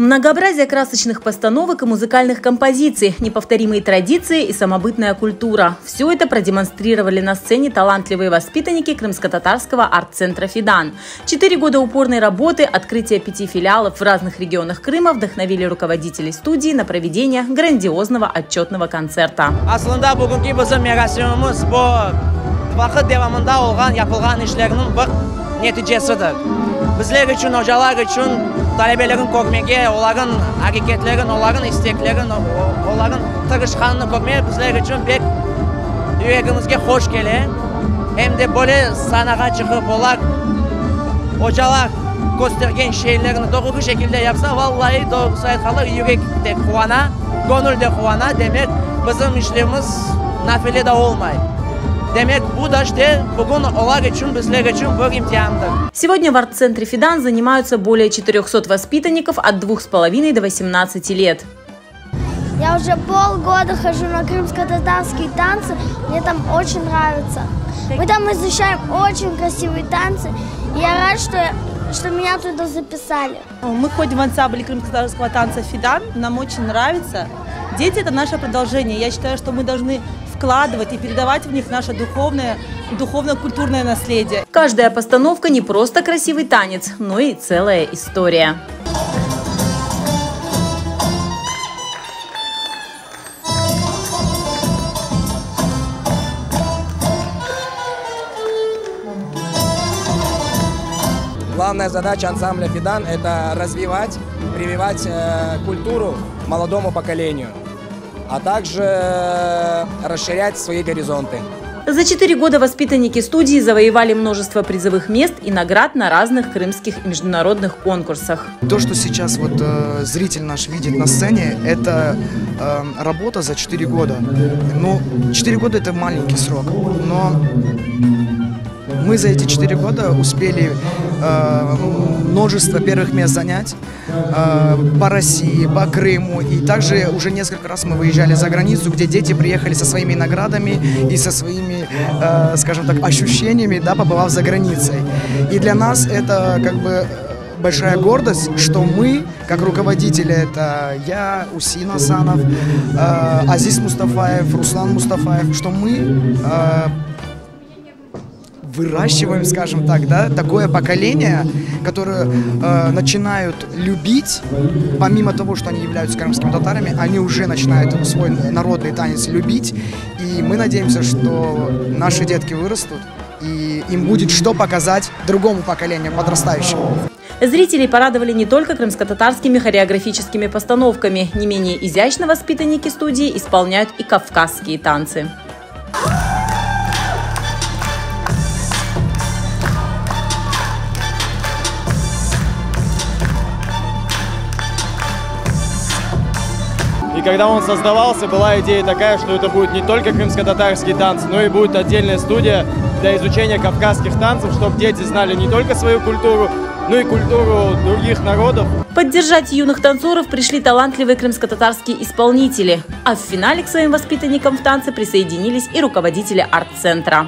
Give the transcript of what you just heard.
Многообразие красочных постановок и музыкальных композиций, неповторимые традиции и самобытная культура – все это продемонстрировали на сцене талантливые воспитанники крымско-татарского арт-центра «Фидан». 4 года упорной работы, открытие 5 филиалов в разных регионах Крыма вдохновили руководителей студии на проведение грандиозного отчетного концерта. Bizler üçün, hocalar üçün, talebelerin kokmege, onların hareketlerin, onların isteklerin, onların tırışkanını kokmege bizler üçün pek yüreğimizge hoş gelir. Hem de böyle sanağa çıkıp onlar hocalar göstergen şeylerini doğru şekilde yapsa vallahi doğrusu kalır yürek de kuvana, gönül de kuvana demek bizim işlerimiz nafile de olmayı. Сегодня в арт-центре «Фидан» занимаются более 400 воспитанников от 2,5 до 18 лет. Я уже полгода хожу на крымско-татарские танцы, мне там очень нравится. Мы там изучаем очень красивые танцы, и я рад, что меня туда записали. Мы ходим в ансамбль крымско-татарского танца «Фидан», нам очень нравится. Дети – это наше продолжение. Я считаю, что мы должны вкладывать и передавать в них наше духовно-культурное наследие. Каждая постановка не просто красивый танец, но и целая история. Главная задача ансамбля «Фидан» – это развивать, прививать культуру молодому поколению, а также расширять свои горизонты. За 4 года воспитанники студии завоевали множество призовых мест и наград на разных крымских и международных конкурсах. То, что сейчас зритель наш видит на сцене, это работа за 4 года. Ну, 4 года – это маленький срок, но мы за эти 4 года успели множество первых мест занять по России, по Крыму. И также уже несколько раз мы выезжали за границу, где дети приехали со своими наградами и со своими, скажем так, ощущениями, да, побывав за границей. И для нас это как бы большая гордость, что мы, как руководители, это я, Усин Асанов, Азиз Мустафаев, Руслан Мустафаев, что мы выращиваем, скажем так, да, такое поколение, которое начинают любить, помимо того, что они являются крымскими татарами, они уже начинают свой народный танец любить, и мы надеемся, что наши детки вырастут, и им будет что показать другому поколению, подрастающему. Зрителей порадовали не только крымско-татарскими хореографическими постановками, не менее изящно воспитанники студии исполняют и кавказские танцы. И когда он создавался, была идея такая, что это будет не только крымско-татарские танцы, но и будет отдельная студия для изучения кавказских танцев, чтобы дети знали не только свою культуру, но и культуру других народов. Поддержать юных танцоров пришли талантливые крымско-татарские исполнители. А в финале к своим воспитанникам в танце присоединились и руководители арт-центра.